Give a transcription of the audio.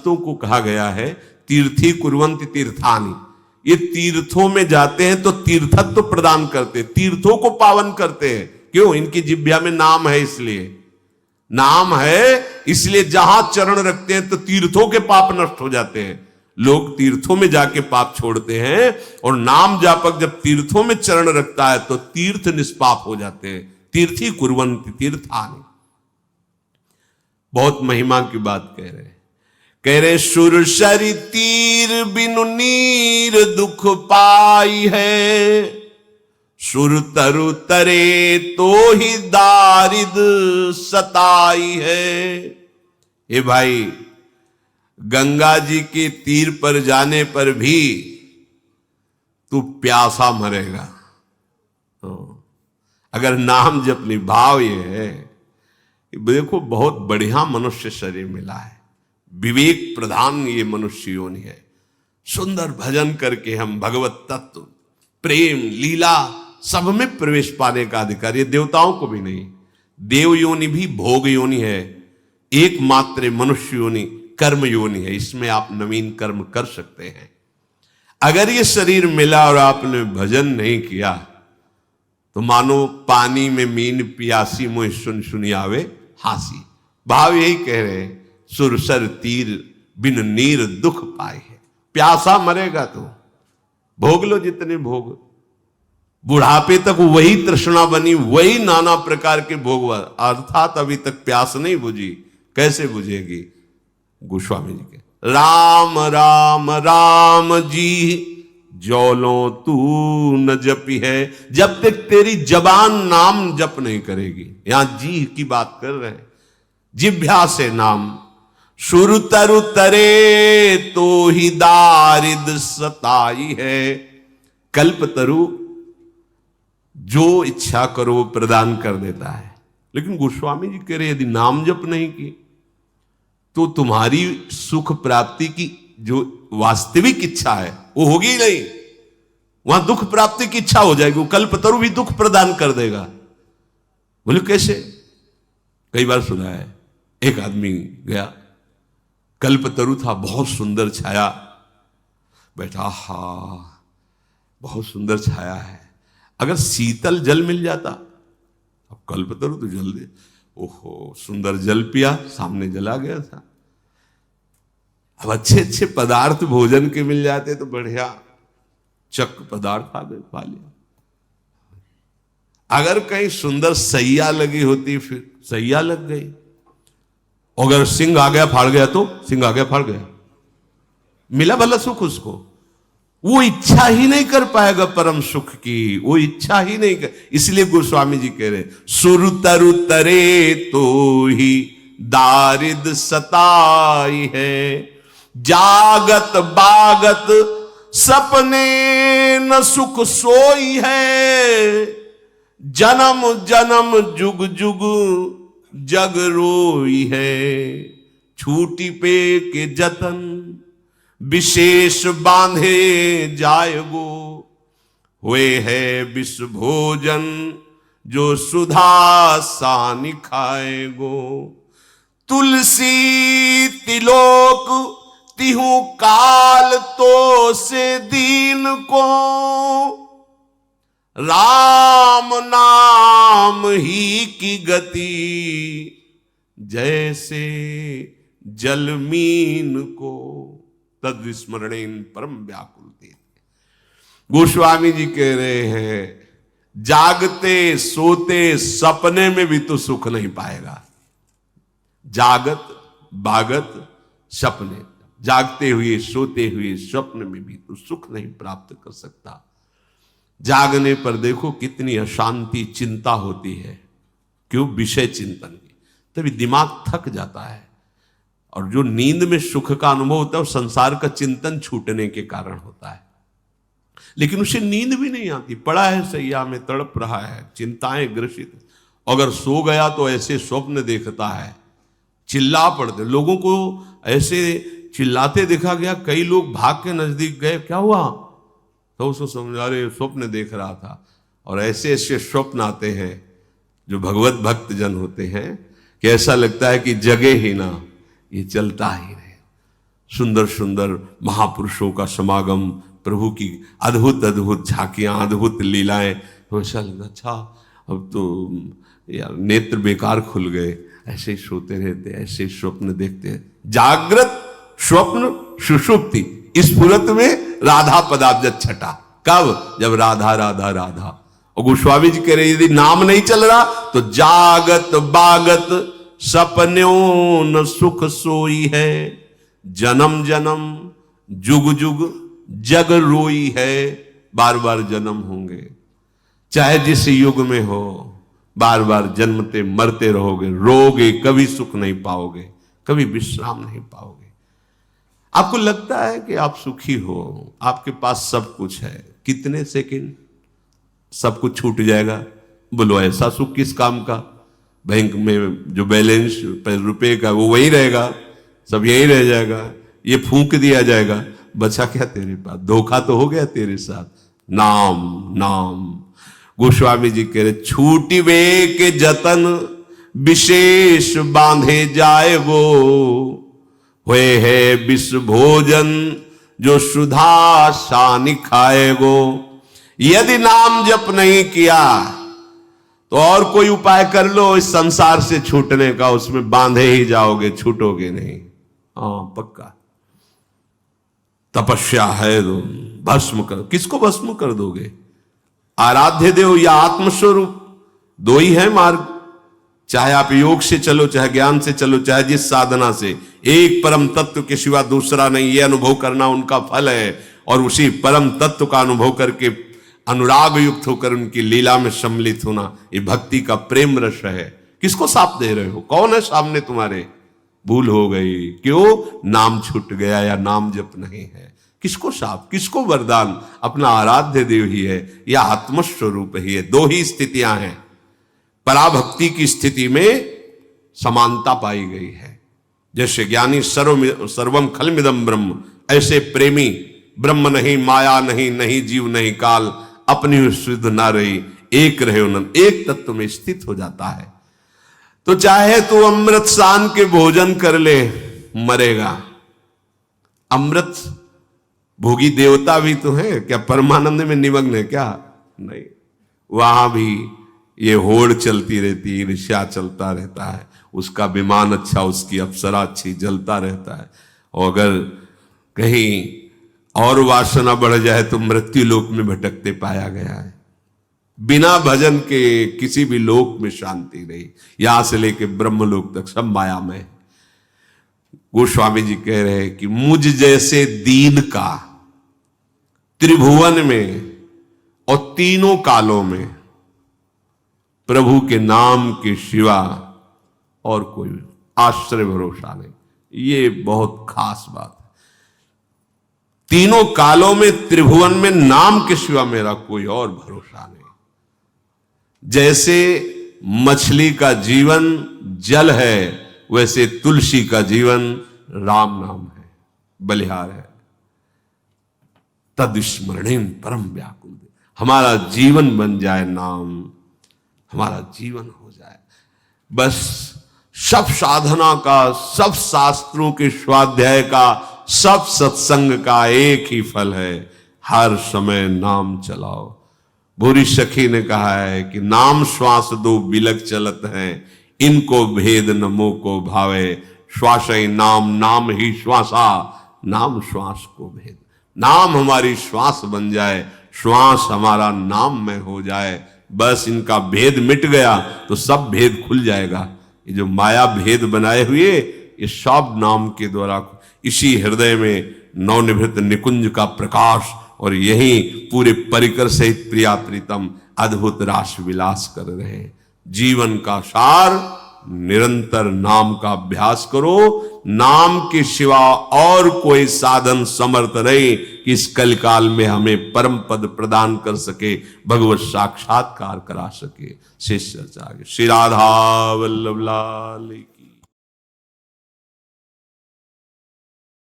संतों को कहा गया है तीर्थी कुर्वन्ति तीर्थानि, ये तीर्थों में जाते हैं तो तीर्थत्व प्रदान करते हैं, तीर्थों को पावन करते हैं। क्यों? इनकी जिह्वा में नाम है, इसलिए नाम है, इसलिए जहां चरण रखते हैं तो तीर्थों के पाप नष्ट हो जाते हैं। लोग तीर्थों में जाके पाप छोड़ते हैं, और नाम जापक जब तीर्थों में चरण रखता है तो तीर्थ निष्पाप हो जाते हैं। तीर्थी कुर्वन्ति तीर्थानि, बहुत महिमा की बात कह रहे सुरसरि तीर बिनु नीर दुख पाई है, सुर तरु तरे तो ही दारिद सताई है। ये भाई, गंगा जी के तीर पर जाने पर भी तू प्यासा मरेगा। अगर नाम जपनी, भाव ये है, देखो बहुत बढ़िया मनुष्य शरीर मिला है, विवेक प्रधान ये मनुष्य योनि है। सुंदर भजन करके हम भगवत तत्व, प्रेम, लीला सब में प्रवेश पाने का अधिकार। ये देवताओं को भी नहीं, देव योनि भी भोग योनि है, एकमात्र मनुष्य योनि कर्म योनि है। इसमें आप नवीन कर्म कर सकते हैं। अगर ये शरीर मिला और आपने भजन नहीं किया तो मानो पानी में मीन पियासी मोह सुन सुनी आवे हासी। भाव यही कह रहे हैं, सुरसर तीर बिन नीर दुख पाए है। प्यासा मरेगा तो भोग लो जितने भोग, बुढ़ापे तक वही तृष्णा बनी, वही नाना प्रकार के भोग, अर्थात अभी तक प्यास नहीं बुझी। कैसे बुझेगी? गोस्वामी जी के राम राम राम जी जौलो तू न जपी है, जब तक तेरी जबान नाम जप नहीं करेगी। यहां जी की बात कर रहे हैं, जिभ्या से नाम। सुर तरु तरे तो ही दारिद सताई है। कल्प तरु जो इच्छा करो वो प्रदान कर देता है, लेकिन गोस्वामी जी कह रहे यदि नाम जप नहीं की तो तुम्हारी सुख प्राप्ति की जो वास्तविक इच्छा है वो होगी ही नहीं, वहां दुख प्राप्ति की इच्छा हो जाएगी। वो कल्पतरु भी दुख प्रदान कर देगा। बोले कैसे? कई बार सुना है, एक आदमी गया, कल्पतरु था, बहुत सुंदर छाया, बैठा, हा बहुत सुंदर छाया है, अगर शीतल जल मिल जाता। अब कल्पतरु तो जल दे, ओहो सुंदर जल पिया, सामने जला गया था। अब अच्छे अच्छे पदार्थ भोजन के मिल जाते तो बढ़िया, चक पदार्थ आ गए, पा लिया। अगर कहीं सुंदर सैया लगी होती, फिर सैया लग गई। अगर सिंह आ गया फाड़ गया तो सिंह आ गया फाड़ गया, मिला भला सुख उसको। वो इच्छा ही नहीं कर पाएगा परम सुख की, वो इच्छा ही नहीं कर। इसलिए गोस्वामी जी कह रहे सुर तरु तरे तो ही दारिद सताई है, जागत बागत सपने न सुख सोई है, जन्म जन्म जुग जुग जग रोई है, छूटी पे के जतन विशेष बांधे जाएगो, हुए है विष भोजन जो सुधा सानि खाएगो, तुलसी तिलोक तिहु काल तो से दीन को, राम नाम ही की गति जैसे जलमीन को, तद विस्मरणेन परम व्याकुल थे। गोस्वामी जी कह रहे हैं जागते सोते सपने में भी तो सुख नहीं पाएगा। जागत बागत सपने, जागते हुए सोते हुए स्वप्न में भी तो सुख नहीं प्राप्त कर सकता। जागने पर देखो कितनी अशांति चिंता होती है, क्यों? विषय चिंतन की, तभी दिमाग थक जाता है। और जो नींद में सुख का अनुभव होता है वो संसार का चिंतन छूटने के कारण होता है। लेकिन उसे नींद भी नहीं आती, पड़ा है सैया में तड़प रहा है, चिंताएं ग्रसित। अगर सो गया तो ऐसे स्वप्न देखता है, चिल्ला पड़ते। लोगों को ऐसे चिल्लाते देखा गया, कई लोग भाग के नजदीक गए, क्या हुआ? तो उसको समझा रहे स्वप्न देख रहा था। और ऐसे ऐसे स्वप्न आते हैं जो भगवत भक्त जन होते हैं कि ऐसा लगता है कि जगे ही ना, ये चलता ही रहे। सुंदर सुंदर महापुरुषों का समागम, प्रभु की अद्भुत अद्भुत झांकियां, अद्भुत लीलाएं, तो ऐसा लगता अच्छा अब तो यार नेत्र बेकार खुल गए, ऐसे ही सोते रहते, ऐसे ही स्वप्न देखते हैं। जागृत स्वप्न सुषुप्ति, इस स्फुरत में राधा पदाब्ज छटा। कब? जब राधा राधा राधा। और गोस्वामी जी कह रहे यदि नाम नहीं चल रहा तो जागत बागत सपन्यों न सुख सोई है, जन्म जन्म जुग जुग जग रोई है। बार बार जन्म होंगे, चाहे जिस युग में हो, बार बार जन्मते मरते रहोगे, रोगे, कभी सुख नहीं पाओगे, कभी विश्राम नहीं पाओगे। आपको लगता है कि आप सुखी हो, आपके पास सब कुछ है, कितने सेकंड सब कुछ छूट जाएगा। बोलो ऐसा सुख किस काम का? बैंक में जो बैलेंस रुपए का वो वही रहेगा, सब यही रह जाएगा, ये फूंक दिया जाएगा, बचा क्या तेरे पास? धोखा तो हो गया तेरे साथ। नाम नाम, गोस्वामी जी कह रहे छूटी वे के जतन विशेष बांधे जाए वो, हुए है विष भोजन जो सुधा शानी खाए वो। यदि नाम जप नहीं किया तो और कोई उपाय कर लो इस संसार से छूटने का, उसमें बांधे ही जाओगे, छूटोगे नहीं। हाँ पक्का। तपस्या है तो भस्म कर, किसको भस्म कर दोगे? आराध्य देव या आत्मस्वरूप, दो ही है मार्ग। चाहे आप योग से चलो, चाहे ज्ञान से चलो, चाहे जिस साधना से, एक परम तत्व के सिवा दूसरा नहीं, ये अनुभव करना उनका फल है। और उसी परम तत्व का अनुभव करके अनुराग युक्त होकर उनकी लीला में सम्मिलित होना, ये भक्ति का प्रेम रस है। किसको साप दे रहे हो? कौन है सामने तुम्हारे? भूल हो गई, क्यों? नाम छूट गया या नाम जप नहीं है। किसको साप, किसको वरदान? अपना आराध्य देव ही है या आत्मस्वरूप ही है। दो ही स्थितियां हैं। पराभक्ति की स्थिति में समानता पाई गई है। जैसे ज्ञानी सर्वम खलमिदम ब्रह्म, ऐसे प्रेमी ब्रह्म नहीं, माया नहीं, नहीं जीव नहीं काल, अपनी शुद्ध ना रही, एक रहे उन्नत, एक तत्व में स्थित हो जाता है। तो चाहे तू अमृत सान के भोजन कर ले, मरेगा। अमृत भोगी देवता भी तो है क्या? परमानंद में निमग्न है क्या? नहीं, वहां भी ये होड़ चलती रहती, ईर्ष्या चलता रहता है। उसका विमान अच्छा, उसकी अप्सरा अच्छी, जलता रहता है। और अगर कहीं और वासना बढ़ जाए तो मृत्यु लोक में भटकते पाया गया है। बिना भजन के किसी भी लोक में शांति नहीं, यहां से लेके ब्रह्मलोक तक सब मायामय है। गोस्वामी जी कह रहे हैं कि मुझ जैसे दीन का त्रिभुवन में और तीनों कालों में प्रभु के नाम के सिवा और कोई आश्रय भरोसा नहीं। ये बहुत खास बात है। तीनों कालों में त्रिभुवन में नाम के सिवा मेरा कोई और भरोसा नहीं। जैसे मछली का जीवन जल है, वैसे तुलसी का जीवन राम नाम है, बलिहार है। तद स्मरणेन परम व्याकुल। हमारा जीवन बन जाए नाम, हमारा जीवन हो जाए। बस सब साधना का, सब शास्त्रों के स्वाध्याय का, सब सत्संग का एक ही फल है, हर समय नाम चलाओ। भूरी सखी ने कहा है कि नाम श्वास दो बिलक चलत है, इनको भेद नमो को भावे। श्वास ही नाम, नाम ही श्वासा, नाम श्वास को भेद। नाम हमारी श्वास बन जाए, श्वास हमारा नाम में हो जाए, बस इनका भेद मिट गया तो सब भेद खुल जाएगा। ये जो माया भेद बनाए हुए, ये सब नाम के द्वारा, इसी हृदय में नवनिभृत निकुंज का प्रकाश, और यही पूरे परिकर सहित प्रिया प्रीतम अद्भुत रास विलास कर रहे हैं। जीवन का सार निरंतर नाम का अभ्यास करो। नाम के सिवा और कोई साधन समर्थ नहीं कि इस कलिकाल में हमें परम पद प्रदान कर सके, भगवत साक्षात्कार करा सके। शेष चर्चा आगे। श्री राधा वल्लभ लाल।